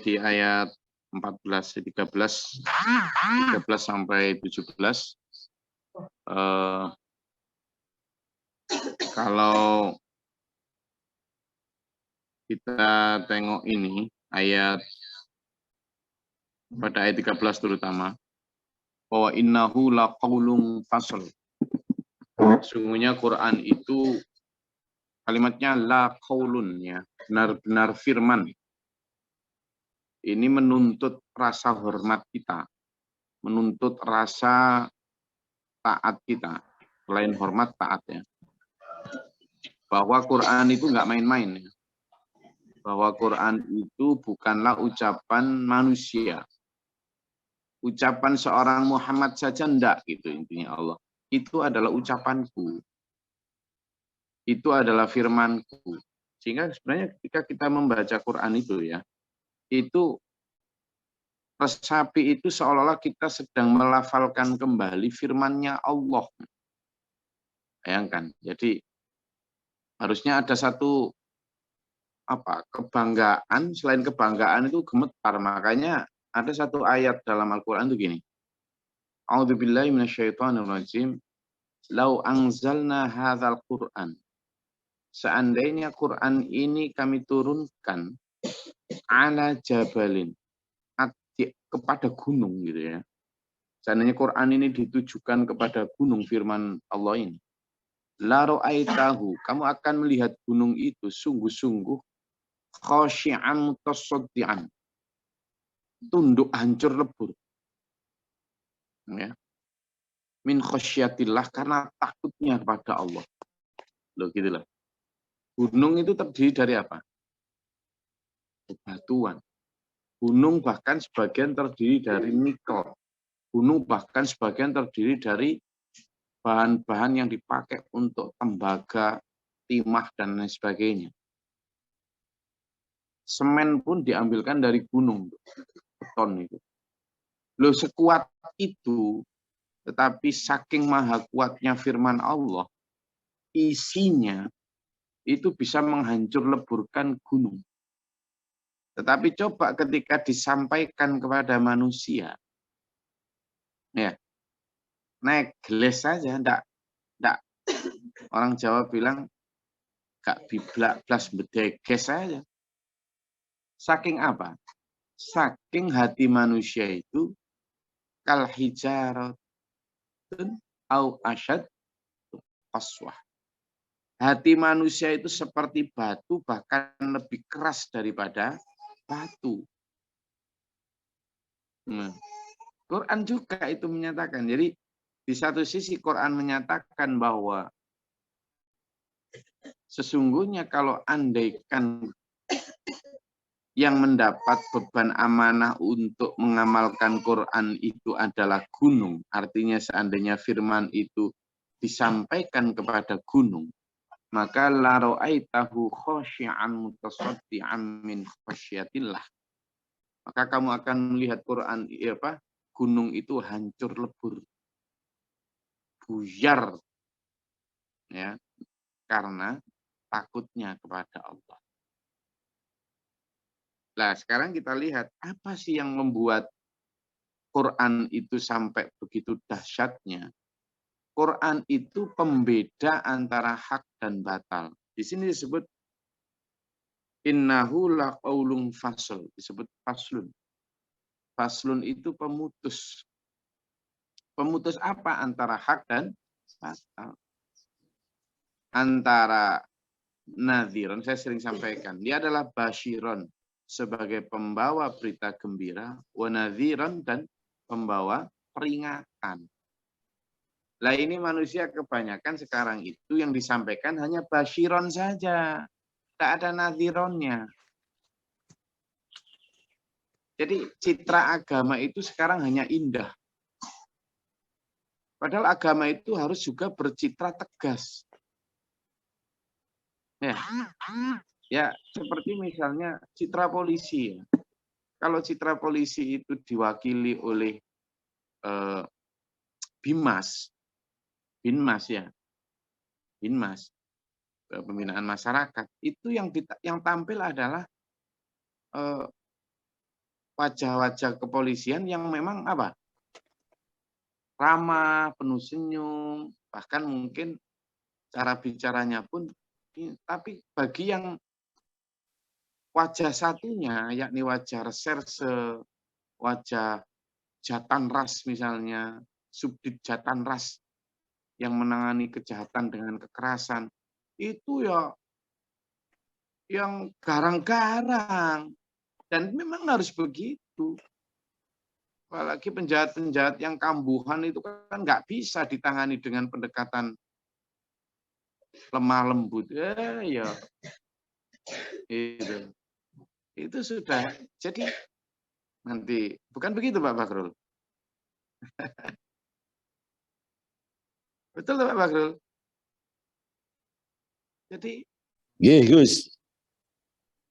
di ayat 14, 13 sampai 17. Kalau kita tengok ini ayat pada ayat 13 terutama, bahwa innahu laqaulun fasl. Sungguhnya Quran itu kalimatnya la qaulun, ya, benar-benar firman. Ini menuntut rasa hormat kita, menuntut rasa taat kita, selain hormat taat, ya. Bahwa Quran itu nggak main-main, ya. Bahwa Quran itu bukanlah ucapan manusia. Ucapan seorang Muhammad saja enggak, gitu intinya Allah. Itu adalah ucapanku. Itu adalah firmanku. Sehingga sebenarnya ketika kita membaca Quran itu, ya, itu resapi itu seolah-olah kita sedang melafalkan kembali firman-Nya Allah. Bayangkan. Jadi harusnya ada satu kebanggaan, selain kebanggaan itu gemetar. Makanya ada satu ayat dalam Al-Qur'an itu gini. A'udzubillahi minasyaitonirrajim. Lau anzalna hadzal Qur'an. Seandainya Quran ini kami turunkan ala jabalin, kepada gunung, gitu ya. Seandainya Quran ini ditujukan kepada gunung, firman Allah ini. La ra'aitahu, kamu akan melihat gunung itu sungguh-sungguh khasyi'an mutasaddian, tunduk hancur lebur. Ya. Min khasyatillah, karena takutnya kepada Allah. Loh, gitulah. Gunung itu terdiri dari apa? Bebatuan. Gunung bahkan sebagian terdiri dari nikel. Gunung bahkan sebagian terdiri dari bahan-bahan yang dipakai untuk tembaga, timah, dan lain sebagainya. Semen pun diambilkan dari gunung, beton itu. Loh, sekuat itu, tetapi saking maha kuatnya firman Allah, isinya itu bisa menghancur leburkan gunung. Tetapi coba ketika disampaikan kepada manusia, ya, naik geles saja, enggak. Orang Jawa bilang, gak biblak blas bedeges saja. Saking apa? Saking hati manusia itu kal hijaratun au asyad qaswah. Hati manusia itu seperti batu, bahkan lebih keras daripada batu. Quran juga itu menyatakan. Jadi di satu sisi Quran menyatakan bahwa sesungguhnya kalau andaikan yang mendapat beban amanah untuk mengamalkan Quran itu adalah gunung, artinya seandainya firman itu disampaikan kepada gunung, maka la ra'aitahu khasyi'an mutasaddian min khasyatillah. Maka kamu akan melihat Quran, gunung itu hancur lebur, buyar, ya, karena takutnya kepada Allah. Nah, sekarang kita lihat apa sih yang membuat Quran itu sampai begitu dahsyatnya. Quran itu pembeda antara hak dan batal. Di sini disebut innahu laqaulun fasl, disebut faslun. Faslun itu pemutus. Pemutus apa antara hak dan batal? Antara nadhiran, saya sering sampaikan, dia adalah basyiron, sebagai pembawa berita gembira, wa nadhiran, dan pembawa peringatan. Lah ini manusia kebanyakan sekarang itu yang disampaikan hanya basyiron saja. Tidak ada nadhironnya. Jadi citra agama itu sekarang hanya indah. Padahal agama itu harus juga bercitra tegas. Ya, seperti misalnya citra polisi. Kalau citra polisi itu diwakili oleh Binmas, pembinaan masyarakat, itu yang tampil adalah wajah-wajah kepolisian yang memang apa? Ramah, penuh senyum, bahkan mungkin cara bicaranya pun, tapi bagi yang wajah satunya, yakni wajah reserse, wajah Jatanras misalnya, Subdit Jatanras yang menangani kejahatan dengan kekerasan, itu ya yang garang-garang. Dan memang harus begitu. Apalagi penjahat-penjahat yang kambuhan itu kan nggak bisa ditangani dengan pendekatan lemah lembut. Ya, itu sudah. Jadi nanti bukan begitu Pak Bakrul. Betul Pak Bakrul. Jadi Gus.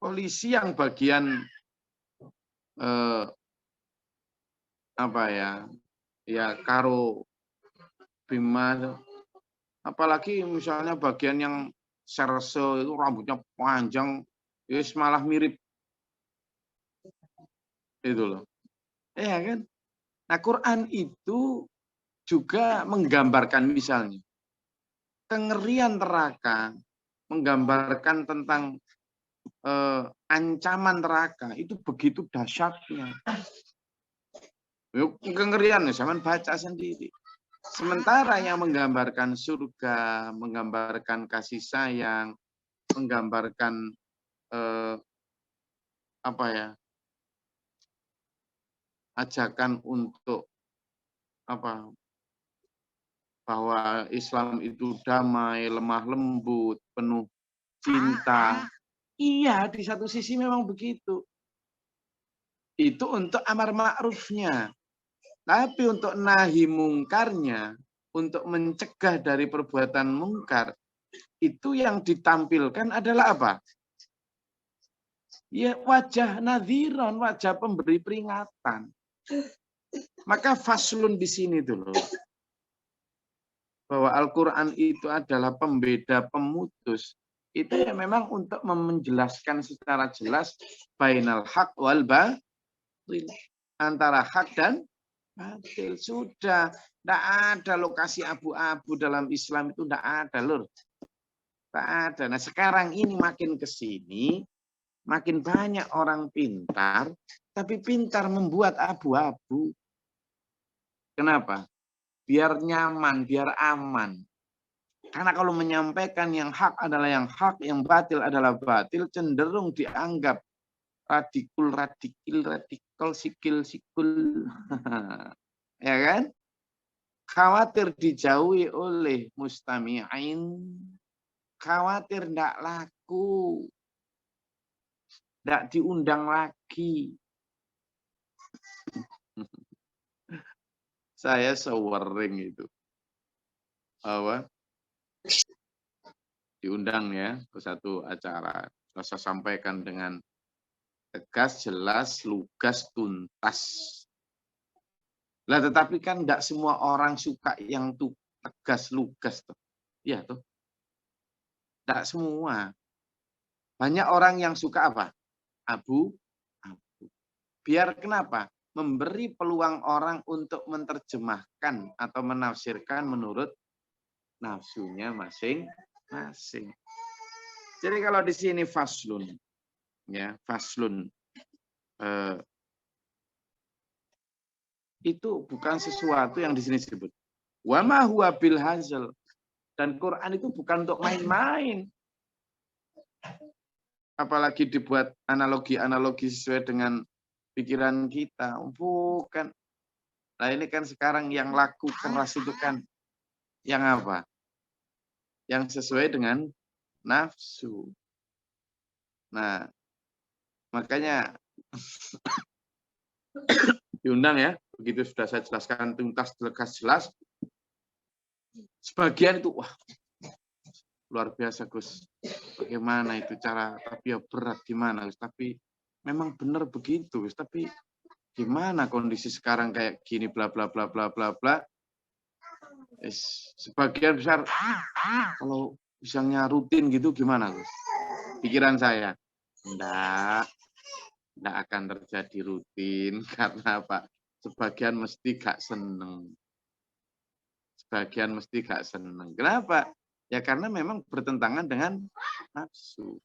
Polisi yang bagian apa ya karo bima, apalagi misalnya bagian yang serse itu rambutnya panjang, malah mirip itu loh. Ya kan? Nah, Quran itu juga menggambarkan misalnya kengerian neraka, menggambarkan tentang ancaman neraka itu begitu dahsyatnya. Kengerian, zaman baca sendiri. Sementara yang menggambarkan surga, menggambarkan kasih sayang, menggambarkan ajakan untuk bahwa Islam itu damai, lemah lembut, penuh cinta. Iya, di satu sisi memang begitu. Itu untuk amar ma'rufnya. Tapi untuk nahi mungkarnya, untuk mencegah dari perbuatan mungkar, itu yang ditampilkan adalah apa? Ya wajah nadhiron, wajah pemberi peringatan. Maka faslun di sini dulu. Bahwa Al-Quran itu adalah pembeda, pemutus. Itu ya memang untuk menjelaskan secara jelas bainal haq wal batil. Antara hak dan batil. Sudah. Tidak ada lokasi abu-abu dalam Islam itu, tidak ada, Lur. Tidak ada. Nah sekarang ini makin ke sini, makin banyak orang pintar, tapi pintar membuat abu-abu. Kenapa? Biar nyaman, biar aman. Karena kalau menyampaikan yang hak adalah yang hak, yang batil adalah batil, cenderung dianggap radikal, sikil. Ya kan? Khawatir dijauhi oleh mustami'in. Khawatir tidak laku. Tidak diundang lagi. Saya sewering itu. Diundang ya ke satu acara. Saya sampaikan dengan tegas, jelas, lugas, tuntas. Lah tetapi kan tidak semua orang suka yang tuh tegas, lugas tuh. Iya tuh. Tidak semua. Banyak orang yang suka apa? Abu. Biar kenapa? Memberi peluang orang untuk menerjemahkan atau menafsirkan menurut nafsunya masing-masing. Jadi kalau di sini faslun, ya faslun, itu bukan sesuatu yang di sini disebut. Wa ma huwa bil hazal. Dan Quran itu bukan untuk main-main. Apalagi dibuat analogi-analogi sesuai dengan pikiran kita. Bukan. Nah ini kan sekarang yang laku keras itu kan yang apa? Yang sesuai dengan nafsu. Nah, makanya diundang ya. Begitu sudah saya jelaskan tuntas, jelas. Sebagian itu, wah, luar biasa Gus. Bagaimana itu cara, tapi ya berat gimana Gus. Tapi memang benar begitu Gus. Tapi gimana kondisi sekarang kayak gini, bla bla bla bla bla bla. Sebagian besar, kalau misalnya rutin gitu gimana Gus? Pikiran saya, enggak. Tidak akan terjadi rutin karena apa? Sebagian mesti gak seneng. Sebagian mesti gak seneng. Kenapa? Ya karena memang bertentangan dengan nafsu.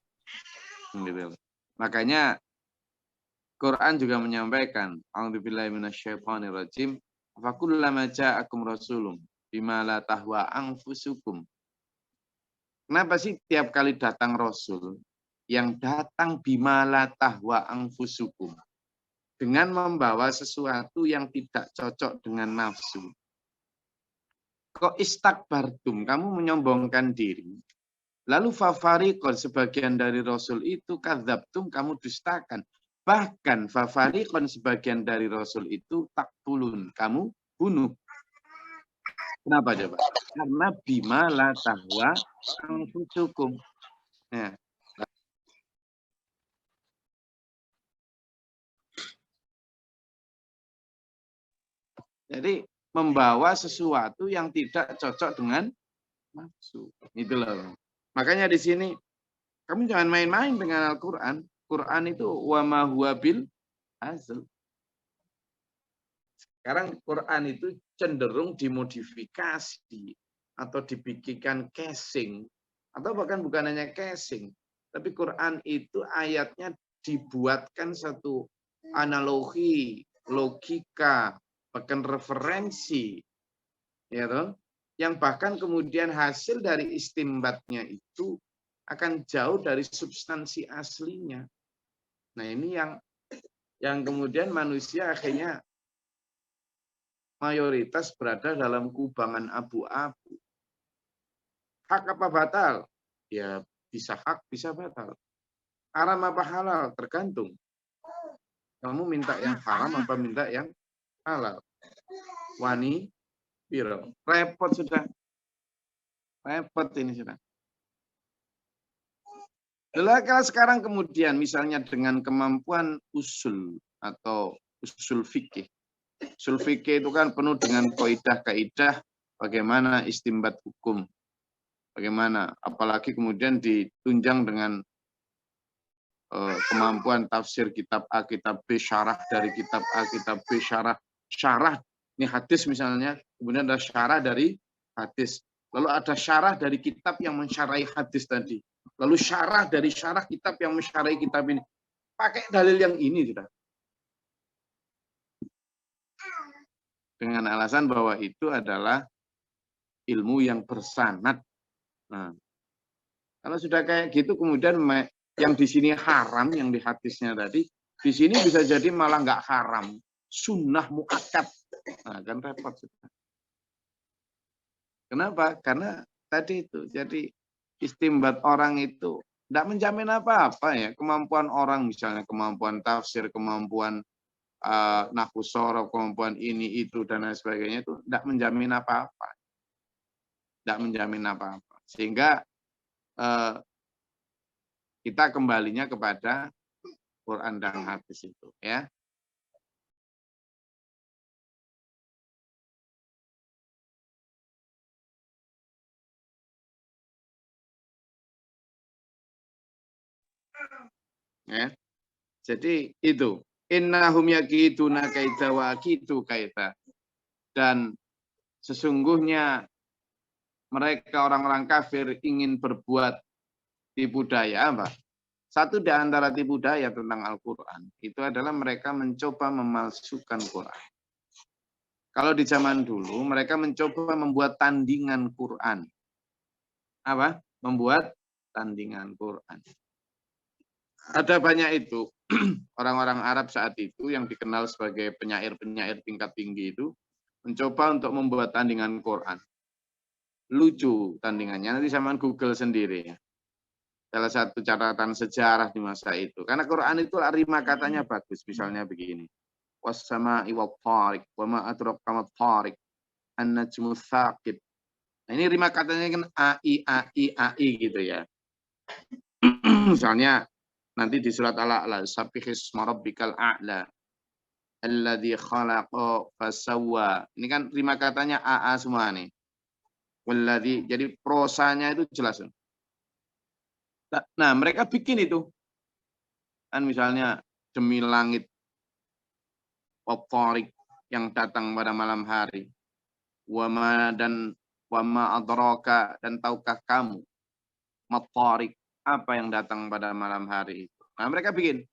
Gitu. Makanya Quran juga menyampaikan, A'udzubillahi minasyaitonirrajim, fakullama ja'akum rasulun bima la tahwa anfusukum. Kenapa sih tiap kali datang rasul yang datang bima la tahwa anfusukum dengan membawa sesuatu yang tidak cocok dengan nafsu? Kok istakbartum, kamu menyombongkan diri. Lalu fafariqon, sebagian dari rasul itu kadzabtum, kamu dustakan. Bahkan fafariqon, sebagian dari rasul itu taktulun, kamu bunuh. Kenapa coba? Karena bima la tahwa anfusukum. Nah, jadi membawa sesuatu yang tidak cocok dengan nafsu. Itu loh. Makanya di sini kamu jangan main-main dengan Al-Qur'an. Quran itu wa ma huwa bil hazl. Sekarang Quran itu cenderung dimodifikasi atau dibikinkan casing, atau bahkan bukan hanya casing, tapi Quran itu ayatnya dibuatkan satu analogi, logika, bahkan referensi, ya toh, yang bahkan kemudian hasil dari istimbatnya itu akan jauh dari substansi aslinya. Nah, ini yang kemudian manusia akhirnya mayoritas berada dalam kubangan abu-abu. Hak apa batal? Ya bisa hak, bisa batal. Haram apa halal? Tergantung. Kamu minta yang haram apa minta yang halal? Wani, biro. Repot sudah. Repot ini sudah. Kalau sekarang kemudian misalnya dengan kemampuan usul atau usul fikih. Usul fikih itu kan penuh dengan kaidah-kaidah bagaimana istimbat hukum. Bagaimana, apalagi kemudian ditunjang dengan kemampuan tafsir kitab A, kitab B, syarah dari kitab A, kitab B, syarah ini hadis misalnya, kemudian ada syarah dari hadis. Lalu ada syarah dari kitab yang mensyarahi hadis tadi. Lalu syarah dari syarah kitab yang mensyarahi kitab ini. Pakai dalil yang ini sudah. Dengan alasan bahwa itu adalah ilmu yang bersanad. Nah, kalau sudah kayak gitu kemudian yang di sini haram, yang di hadisnya tadi, di sini bisa jadi malah nggak haram, sunnah muakkad. Nah, kan repot. Kenapa? Karena tadi itu, jadi istimbat orang itu tidak menjamin apa-apa ya. Kemampuan orang misalnya, kemampuan tafsir, kemampuan nahwu shoroh, kemampuan ini, itu, dan lain sebagainya itu tidak menjamin apa-apa. Tidak menjamin apa-apa. Sehingga kita kembalinya kepada Quran dan hadis itu, ya. Ya. Jadi itu innahum yakiduna kaita wa akidu kaita. Dan sesungguhnya mereka orang-orang kafir ingin berbuat tipu daya apa? Satu di antara tipu daya tentang Al-Qur'an itu adalah mereka mencoba memalsukan Quran. Kalau di zaman dulu mereka mencoba membuat tandingan Quran. Apa? Membuat tandingan Quran. Ada banyak itu orang-orang Arab saat itu yang dikenal sebagai penyair-penyair tingkat tinggi itu mencoba untuk membuat tandingan Quran. Lucu tandingannya, nanti sama Google sendiri ya. Salah satu catatan sejarah di masa itu. Karena Quran itu rima katanya bagus. Misalnya begini. Wassama'i wattariq, wa ma adraka mattariq, an-najmu tsaqib. Nah, ini rima katanya kan ai gitu ya. Misalnya nanti di surat Al-A'la, Sabbihis rabbikal a'la alladzi khalaqa fasawwa. Ini kan rima katanya aa semua nih. Walladzi, jadi prosanya itu jelas. Nah, mereka bikin itu. Kan misalnya demi langit wattariq yang datang pada malam hari. Wama adraka, dan tahukah kamu mattariq, apa yang datang pada malam hari itu. Nah, mereka bikin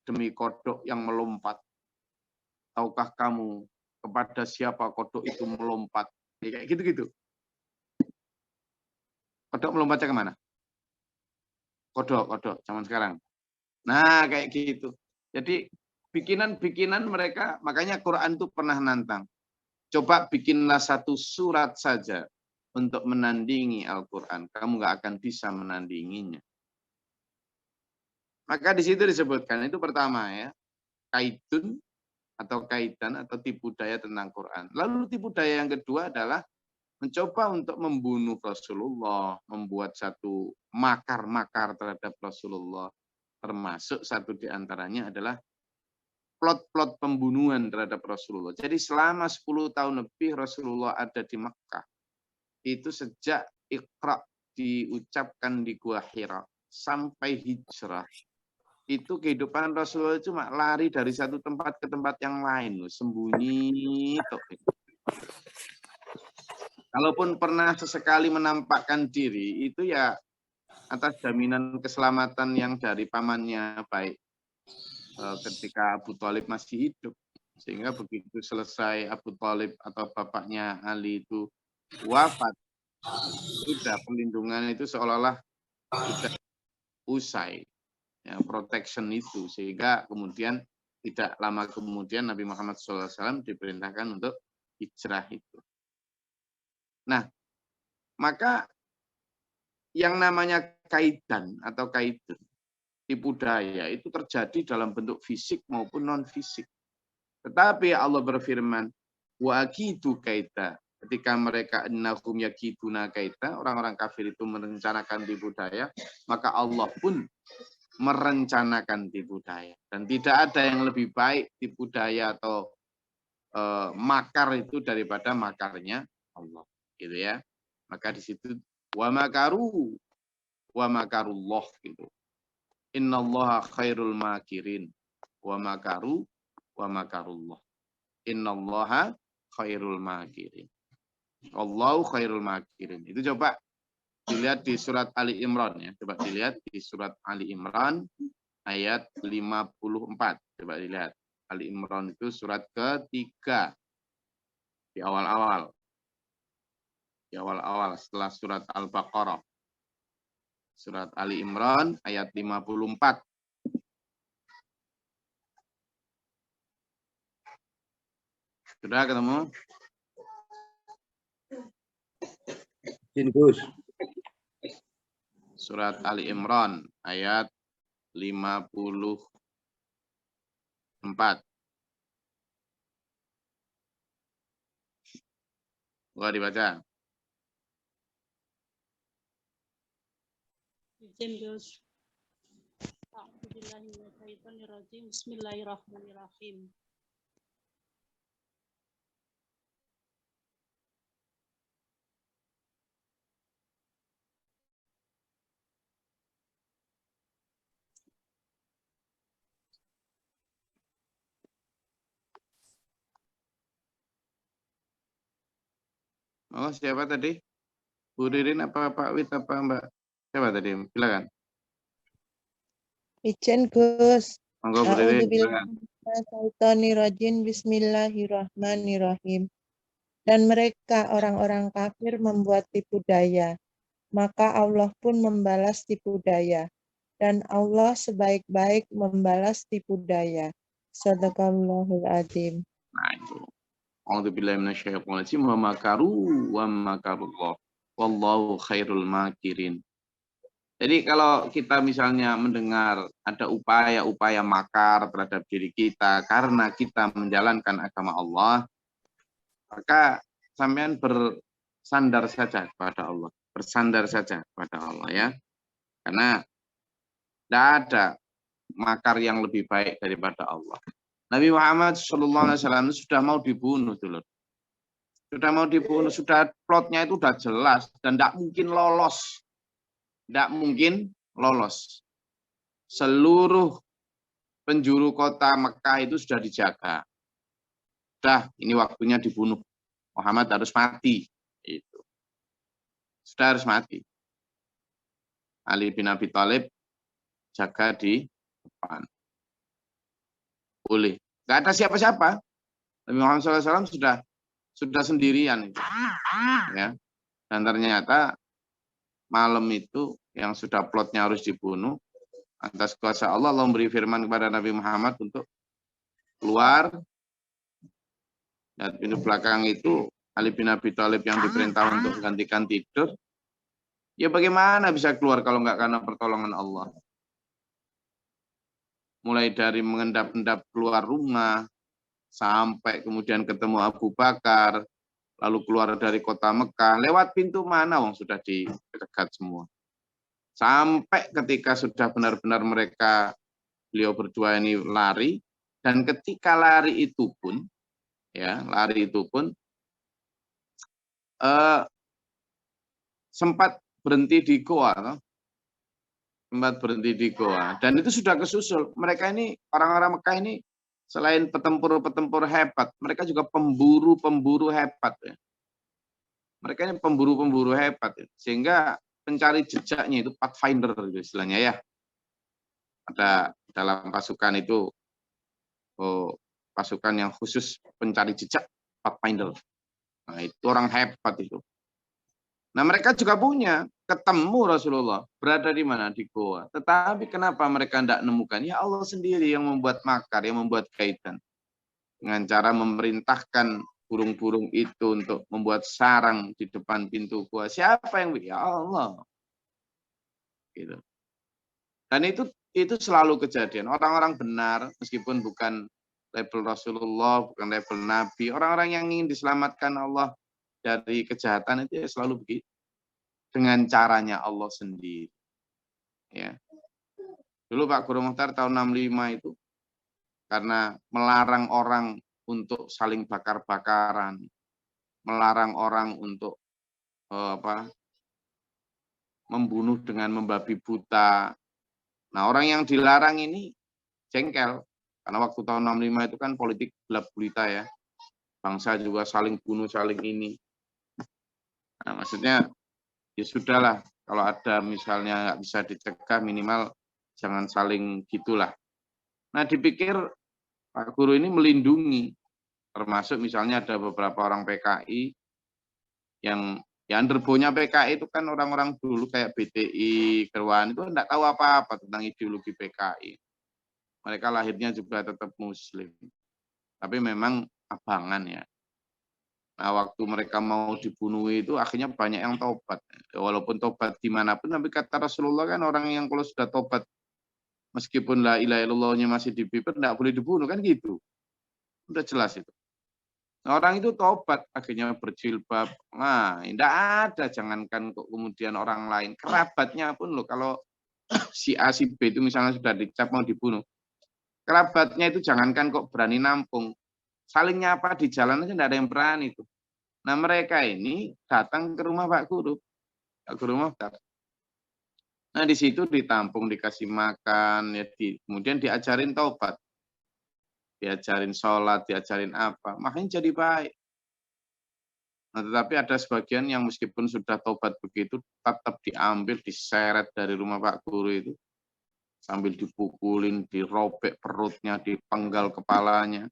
demi kodok yang melompat. Tahukah kamu kepada siapa kodok itu melompat? Ya, kayak gitu-gitu. Kodok melompatnya kemana? Kodok zaman sekarang. Nah, kayak gitu. Jadi bikinan-bikinan mereka, makanya Quran itu pernah nantang. Coba bikinlah satu surat saja untuk menandingi Al-Quran. Kamu nggak akan bisa menandinginya. Maka di situ disebutkan, itu pertama ya, kaitun atau kaitan atau tipu daya tentang Quran. Lalu tipu daya yang kedua adalah mencoba untuk membunuh Rasulullah, membuat satu makar-makar terhadap Rasulullah. Termasuk satu di antaranya adalah plot-plot pembunuhan terhadap Rasulullah. Jadi selama 10 tahun lebih Rasulullah ada di Mekah. Itu sejak Iqra diucapkan di Gua Hira sampai hijrah. Itu kehidupan Rasulullah cuma lari dari satu tempat ke tempat yang lain. Sembunyi. Kalaupun pernah sesekali menampakkan diri, itu ya atas jaminan keselamatan yang dari pamannya, baik ketika Abu Thalib masih hidup. Sehingga begitu selesai Abu Thalib atau bapaknya Ali itu wafat, sudah perlindungan itu seolah-olah sudah usai. Ya, protection itu. Sehingga kemudian tidak lama kemudian Nabi Muhammad SAW diperintahkan untuk hijrah itu. Nah, maka yang namanya kaitan atau kaitun, tipu daya itu terjadi dalam bentuk fisik maupun non-fisik. Tetapi Allah berfirman, wa akidu kaita. Ketika mereka innahum yakiduna kaita, orang-orang kafir itu merencanakan tipu daya, maka Allah pun merencanakan tipu daya. Dan tidak ada yang lebih baik tipu daya atau makar itu daripada makarnya Allah. Gitu ya. Maka di situ wa makaru wa makarullah gitu. Innallaha khairul makirin wa makaru wa makarullah. Innallaha khairul makirin. Allahu khairul makirin. Itu coba dilihat di surat Ali Imran ya. Coba dilihat di surat Ali Imran ayat 54. Coba dilihat. Ali Imran itu surat ketiga. Di awal-awal. Di awal-awal setelah surat Al-Baqarah. Surat Ali Imran ayat 54. Sudah ketemu? Gus. Surat Ali Imran ayat 54. Boleh dibaca? Bismillahirrahmanirrahim. Oh, siapa tadi? Bu Ririn apa Pak Wid apa Mbak? Siapa tadi? Silakan. Ijen Gus. Monggo Bu Ririn, silakan. Bismillahirrahmanirrahim. Dan mereka orang-orang kafir membuat tipu daya, maka Allah pun membalas tipu daya. Dan Allah sebaik-baik membalas tipu daya. Shadaqallahul adzim. Nah, itu. A'udzubillahi minasyaitonir rajim wa makaru wa makarullah. Wallahu khairul makirin. Jadi kalau kita misalnya mendengar ada upaya-upaya makar terhadap diri kita karena kita menjalankan agama Allah, maka sampean bersandar saja kepada Allah. Bersandar saja kepada Allah ya. Karena tidak ada makar yang lebih baik daripada Allah. Nabi Muhammad SAW sudah mau dibunuh dulu. Sudah mau dibunuh, sudah plotnya itu sudah jelas dan tidak mungkin lolos. Tidak mungkin lolos. Seluruh penjuru kota Mekah itu sudah dijaga. Sudah, ini waktunya dibunuh. Muhammad harus mati. Itu. Sudah harus mati. Ali bin Abi Thalib jaga di depan. Boleh. Nggak ada siapa-siapa. Nabi Muhammad SAW sudah sendirian. Itu. Ya. Dan ternyata malam itu yang sudah plotnya harus dibunuh, atas kuasa Allah, Allah memberi firman kepada Nabi Muhammad untuk keluar. Dan pintu belakang itu Ali bin Abi Thalib yang diperintah untuk gantikan tidur. Ya bagaimana bisa keluar kalau nggak karena pertolongan Allah? Mulai dari mengendap-endap keluar rumah, sampai kemudian ketemu Abu Bakar, lalu keluar dari kota Mekah, lewat pintu mana wong sudah dicegat semua. Sampai ketika sudah benar-benar beliau berdua ini lari, dan ketika lari itu pun, sempat berhenti di goa, dan itu sudah kesusul. Mereka ini, orang-orang Mekah ini, selain petempur-petempur hebat, mereka juga pemburu-pemburu hebat. Ya. Mereka ini pemburu-pemburu hebat. Ya. Sehingga pencari jejaknya itu pathfinder gitu istilahnya ya. Ada dalam pasukan itu pasukan yang khusus pencari jejak, pathfinder. Nah, itu orang hebat itu. Nah, mereka juga punya, ketemu Rasulullah, berada di mana? Di goa. Tetapi kenapa mereka tidak menemukan? Ya Allah sendiri yang membuat makar, yang membuat kaitan. Dengan cara memerintahkan burung-burung itu untuk membuat sarang di depan pintu goa. Siapa yang? Ya Allah. Gitu. Dan itu selalu kejadian. Orang-orang benar, meskipun bukan level Rasulullah, bukan level Nabi, orang-orang yang ingin diselamatkan Allah dari kejahatan itu ya selalu begitu. Dengan caranya Allah sendiri. Ya. Dulu Pak Guru Mukhtar tahun 65 itu, karena melarang orang untuk saling bakar-bakaran, melarang orang untuk membunuh dengan membabi buta. Nah, orang yang dilarang ini jengkel. Karena waktu tahun 65 itu kan politik gelap gulita ya. Bangsa juga saling bunuh, saling ini. Nah, maksudnya ya sudahlah. Kalau ada misalnya nggak bisa dicegah, minimal jangan saling gitulah. Nah, dipikir Pak Guru ini melindungi. Termasuk misalnya ada beberapa orang PKI yang underbonya PKI itu kan orang-orang dulu kayak BTI, Kerwan, itu enggak tahu apa-apa tentang ideologi PKI. Mereka lahirnya juga tetap Muslim. Tapi memang abangan ya. Nah, waktu mereka mau dibunuh itu akhirnya banyak yang tobat. Walaupun tobat dimanapun, tapi kata Rasulullah kan orang yang kalau sudah tobat, meskipun la ilaha illallahnya masih di bibir, enggak boleh dibunuh, kan gitu. Udah jelas itu. Nah, orang itu tobat, akhirnya berjilbab. Nah, tidak ada, jangankan kok kemudian orang lain. Kerabatnya pun loh, kalau si A, si B itu misalnya sudah dicap mau dibunuh. Kerabatnya itu jangankan kok berani nampung. Saling nyapa di jalan aja tidak ada yang berani itu. Nah, mereka ini datang ke rumah Pak Guru. Pak Guru Mukhtar. Nah, di situ ditampung, dikasih makan, ya kemudian diajarin taubat. Diajarin sholat, diajarin apa. Makanya jadi baik. Nah, tetapi ada sebagian yang meskipun sudah taubat begitu, tetap diambil, diseret dari rumah Pak Guru itu. Sambil dipukulin, dirobek perutnya, dipenggal kepalanya.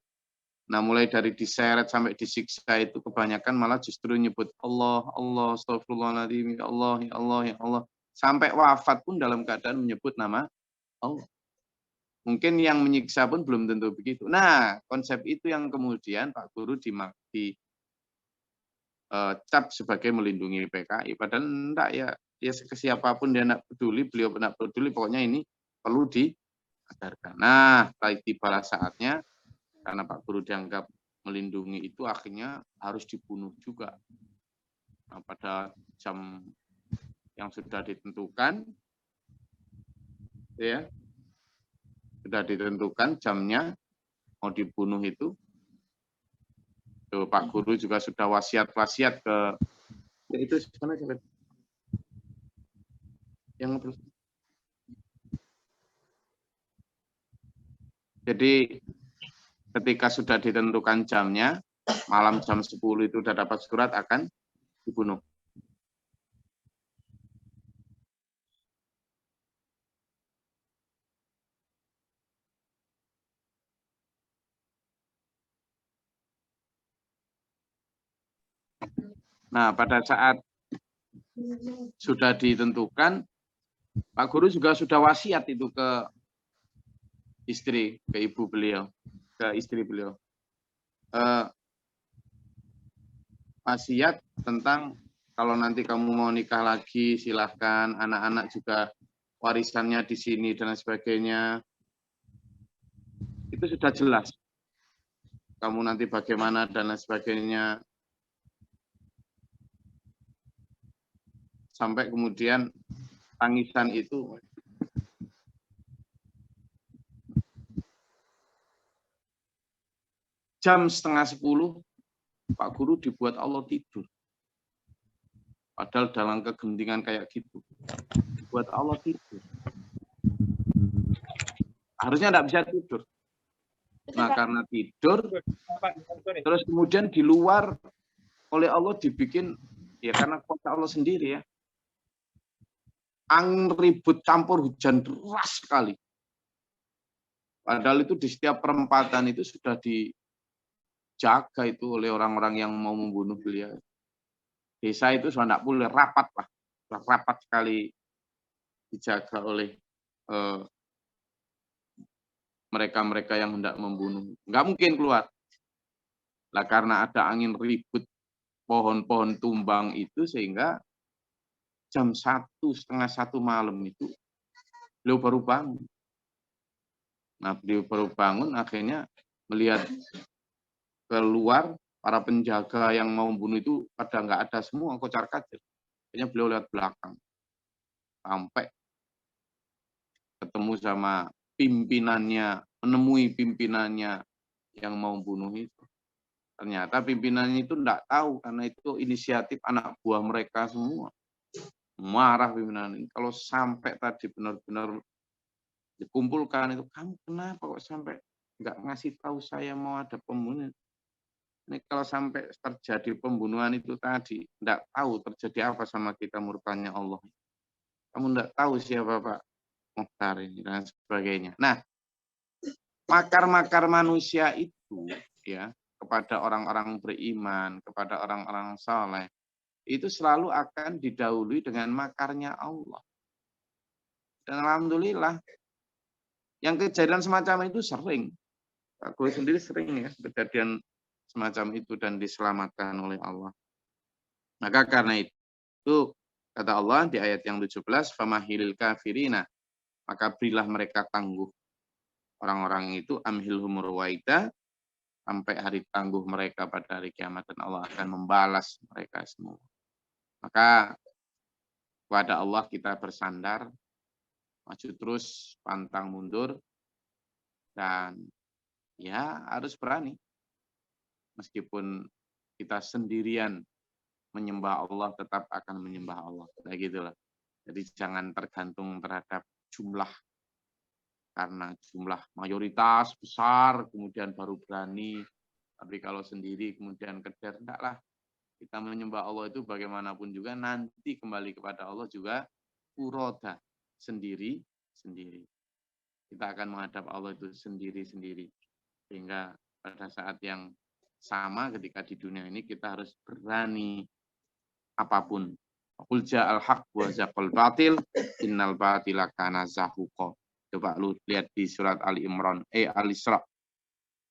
Nah, mulai dari diseret sampai disiksa itu kebanyakan malah justru nyebut Allah, Allah, astagfirullahaladzim, ya Allah, ya Allah, ya Allah. Sampai wafat pun dalam keadaan menyebut nama Allah. Mungkin yang menyiksa pun belum tentu begitu. Nah, konsep itu yang kemudian Pak Guru cap sebagai melindungi PKI. Padahal enggak ya ke siapapun dia enggak peduli, beliau enggak peduli, pokoknya ini perlu diajarkan. Nah, tibalah saatnya, karena Pak Guru dianggap melindungi itu, akhirnya harus dibunuh juga. Nah, pada jam yang sudah ditentukan, ya, sudah ditentukan jamnya mau dibunuh itu. Tuh, Pak Guru juga sudah wasiat-wasiat ke ya itu sana yang Jadi ketika sudah ditentukan jamnya, malam jam 10 itu sudah dapat surat akan dibunuh. Nah, pada saat sudah ditentukan, Pak Guru juga sudah wasiat itu ke istri, ke ibu beliau, ke istri beliau. Wasiat tentang kalau nanti kamu mau nikah lagi, silahkan, anak-anak juga warisannya di sini dan sebagainya. Itu sudah jelas. Kamu nanti bagaimana dan lain sebagainya. Sampai kemudian tangisan itu jam setengah 10, Pak Guru dibuat Allah tidur. Padahal dalam kegentingan kayak gitu. Dibuat Allah tidur. Harusnya tidak bisa tidur. Nah, karena tidur, terus kemudian di luar oleh Allah dibikin, ya karena kuasa Allah sendiri ya. Angin ribut campur hujan deras sekali. Padahal itu di setiap perempatan itu sudah dijaga itu oleh orang-orang yang mau membunuh beliau. Desa itu sudah tidak boleh rapat lah. Rapat sekali dijaga oleh mereka-mereka yang hendak membunuh. Nggak mungkin keluar. Lah karena ada angin ribut, pohon-pohon tumbang itu sehingga jam 1, setengah 1 malam itu beliau baru bangun. Nah, beliau baru bangun akhirnya melihat keluar para penjaga yang mau membunuh itu pada nggak ada semua, kocar-kacir. Akhirnya beliau lihat belakang. Sampai ketemu sama pimpinannya, menemui pimpinannya yang mau bunuh itu. Ternyata pimpinannya itu enggak tahu karena itu inisiatif anak buah mereka semua. Marah pimpinan ini. Kalau sampai tadi benar-benar dikumpulkan itu, kamu kenapa kok sampai enggak ngasih tahu saya mau ada pembunuhan? Ini kalau sampai terjadi pembunuhan itu tadi, enggak tahu terjadi apa sama kita murkanya Allah. Kamu enggak tahu siapa Pak Mukhtar ini dan sebagainya. Nah, makar-makar manusia itu ya kepada orang-orang beriman, kepada orang-orang saleh, itu selalu akan didahului dengan makarnya Allah. Dan alhamdulillah, yang kejadian semacam itu sering. Gue sendiri sering ya kejadian semacam itu dan diselamatkan oleh Allah. Maka karena itu, kata Allah di ayat yang 17, famahilil kafirina, maka berilah mereka tangguh. Orang-orang itu amhilhum ruwaida, sampai hari tangguh mereka pada hari kiamat dan Allah akan membalas mereka semua. Maka kepada Allah kita bersandar, maju terus, pantang mundur, dan ya harus berani. Meskipun kita sendirian menyembah Allah, tetap akan menyembah Allah. Kayak gitulah. Jadi jangan tergantung terhadap jumlah. Karena jumlah mayoritas besar, kemudian baru berani. Tapi kalau sendiri kemudian keder, enggaklah. Kita menyembah Allah itu bagaimanapun juga nanti kembali kepada Allah juga furoda, sendiri-sendiri. Kita akan menghadap Allah itu sendiri-sendiri. Sehingga pada saat yang sama ketika di dunia ini kita harus berani apapun. Qul ja'al haq wa zaqal batil innal batila kana zahuqa. Coba lu lihat di surat Ali Imran, Al-Isra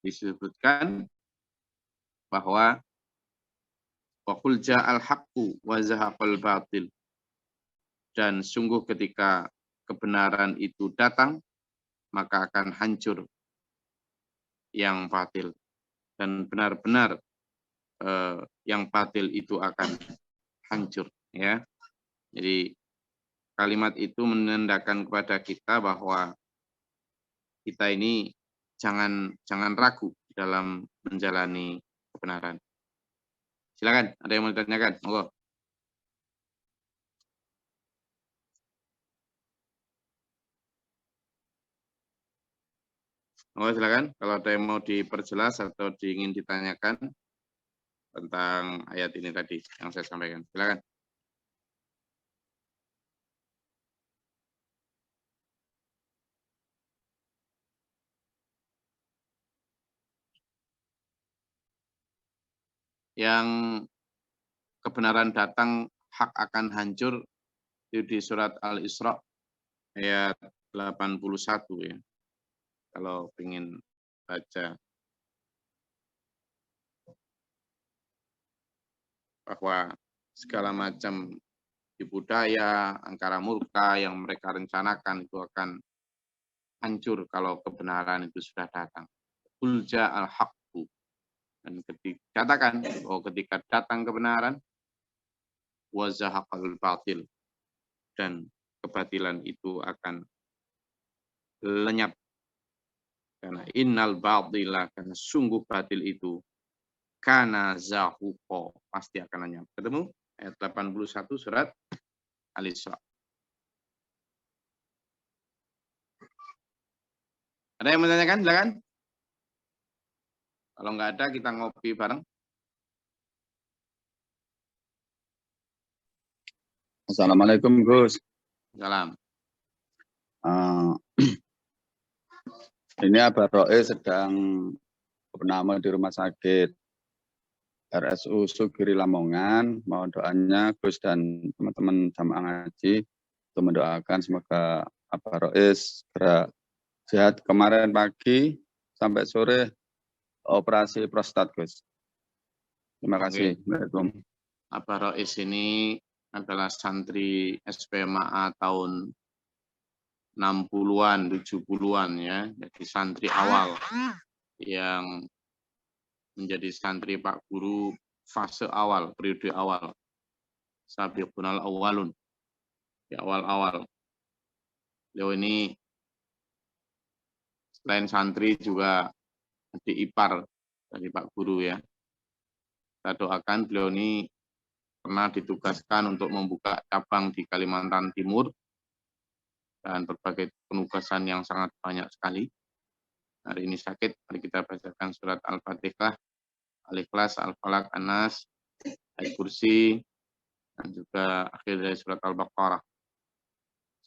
disebutkan bahwa wa qul ja'al haqqu wa zahaqal batil. Dan sungguh ketika kebenaran itu datang, maka akan hancur yang batil. Dan benar-benar yang batil itu akan hancur. Ya. Jadi kalimat itu menandakan kepada kita bahwa kita ini jangan ragu dalam menjalani kebenaran. Silakan, ada yang mau ditanyakan? Monggo. Oh, silakan kalau ada yang mau diperjelas atau ingin ditanyakan tentang ayat ini tadi yang saya sampaikan. Silakan. Yang kebenaran datang, hak akan hancur, itu di surat Al-Isra ayat 81 ya. Kalau ingin baca bahwa segala macam tipu daya, angkara murka yang mereka rencanakan itu akan hancur kalau kebenaran itu sudah datang. Qul ja'al haqqu. Dan katakan bahwa ketika datang kebenaran, wa zahaqal batil, dan kebatilan itu akan lenyap. Karena innal batila, karena sungguh batil itu kana zahuqa, pasti akan lenyap. Ketemu ayat 81 surat Al-Isra. Ada yang menanyakan? Silakan. Kalau nggak ada, kita ngopi bareng. Assalamualaikum Gus. Salam. Ini Abah Roe sedang bernama di rumah sakit RSU Sugiri Lamongan. Mohon doanya Gus dan teman-teman jamaah ngaji untuk mendoakan semoga Abah Roe segera sehat. Kemarin pagi sampai sore operasi prostat Gus. Terima kasih. Assalamualaikum. Abah Rois ini adalah santri SPMA tahun 60-an, 70-an ya. Jadi santri awal yang menjadi santri Pak Guru fase awal, periode awal. Sabiqunal awalun. Di awal-awal. Beliau ini selain santri juga adik ipar dari Pak Guru ya. Kita doakan beliau ini pernah ditugaskan untuk membuka cabang di Kalimantan Timur dan berbagai penugasan yang sangat banyak sekali. Hari ini sakit, mari kita bacakan surat Al-Fatihah, Al-Ikhlas, Al-Falaq, An-Nas, Al-Kursi, dan juga akhir dari surat Al-Baqarah.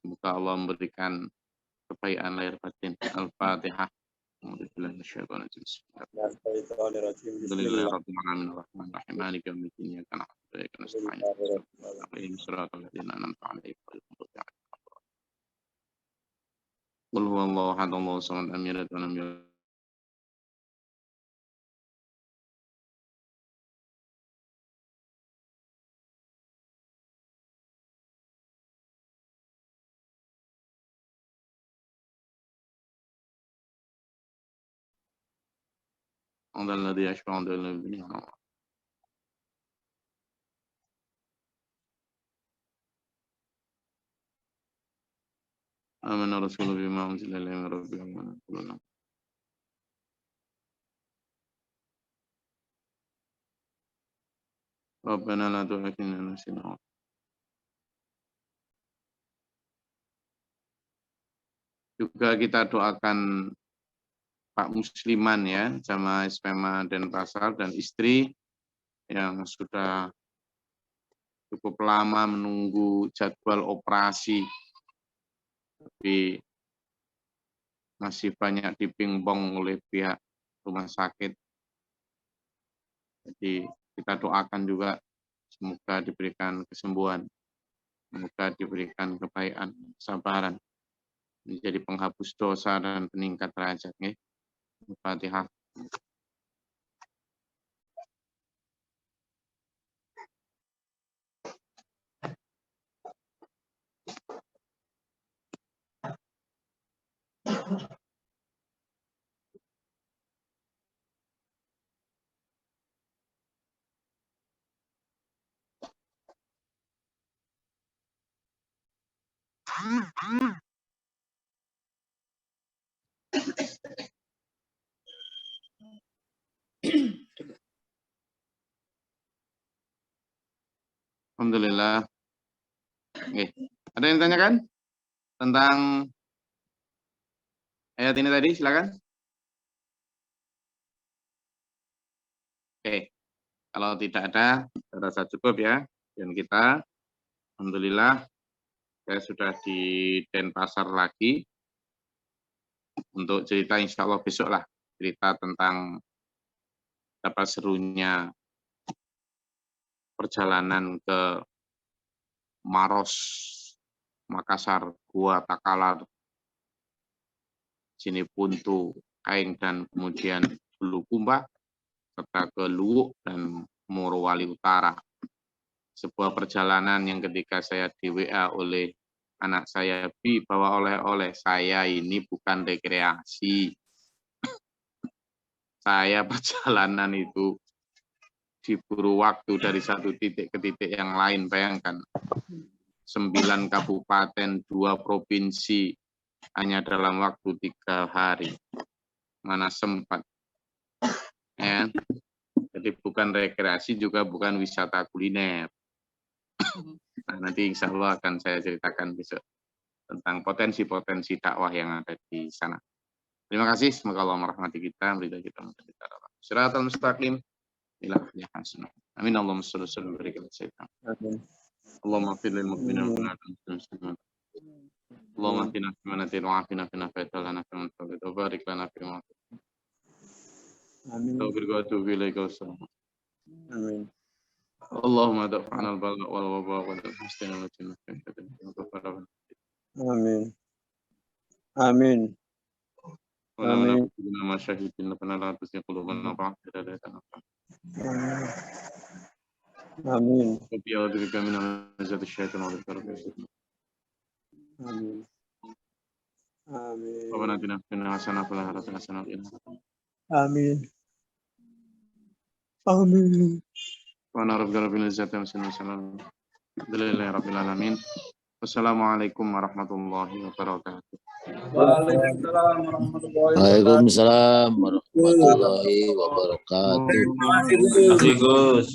Semoga Allah memberikan kebaikan lahir batin. Al-Fatihah. Qul huwallahu ahad, Allahu samad, lam yalid wa lam yulad. Alladzi yashfa'u 'indahu illa bi'idhnihi. Amana rasulu bima unzila ilayhi min rabbih wal mu'minun. Rabbana la tu'akhidhna in nasina. Juga kita doakan Pak Musliman ya, jamaah SPMA Denpasar dan istri yang sudah cukup lama menunggu jadwal operasi, tapi masih banyak dipingbong oleh pihak rumah sakit. Jadi kita doakan juga semoga diberikan kesembuhan, semoga diberikan kebaikan, kesabaran, menjadi penghapus dosa dan peningkat derajat. Al-Fatihah. Alhamdulillah. Oke. Ada yang tanyakan tentang ayat ini tadi? Silakan. Oke, kalau tidak ada, saya rasa cukup ya. Dan kita, alhamdulillah, saya sudah di Denpasar lagi untuk cerita insya Allah besok lah. Cerita tentang apa serunya perjalanan ke Maros, Makassar, Gua Takalar, Sinipuntu, Kaing, dan kemudian Bulukumba, serta ke Luwuk dan Morowali Utara. Sebuah perjalanan yang ketika saya di WA oleh anak saya, Bi, bawa oleh-oleh. Saya ini bukan rekreasi. Saya perjalanan itu diburu waktu dari satu titik ke titik yang lain. Bayangkan, 9 kabupaten, 2 provinsi, hanya dalam waktu 3 hari. Mana sempat. Ya. Jadi bukan rekreasi, juga bukan wisata kuliner. Nah, nanti insya Allah akan saya ceritakan besok tentang potensi-potensi dakwah yang ada di sana. Terima kasih. Semoga Allah merahmati kita, beri kita Shiratal mustaqim. Amin. Allahumma shalli wa sallim wa barik ala sayyidina. Allahumma fil lil mu'minin wal muslimin. Allahumma ahdina fi man hadayta wa afina fi man afayta fi man tawallayta wa barik lana fi ma atayta. Amin. Taufiq wa atubu ilaika wassalamu. Amin. Allahumma daf'ana al-bala wal waba wal muslimin wal muslimin. Amin. Amin. Amin. Nama syahidin lana tusni qulubana ba'da hidayatana. Amin. Rabbi a'udzu bika min hamazati syaitan wa bika rabbi. Amin. Amin. Rabbana atina fid dunya hasanah wa fil akhirati hasanah wa qina adzabannar. Amin. Amin. Wa narabbana bil izzati wa sallallahu alaihi rabbil alamin. Wassalamualaikum warahmatullahi wabarakatuh. Waalaikumsalam warahmatullahi wabarakatuh. Terima kasih Gus.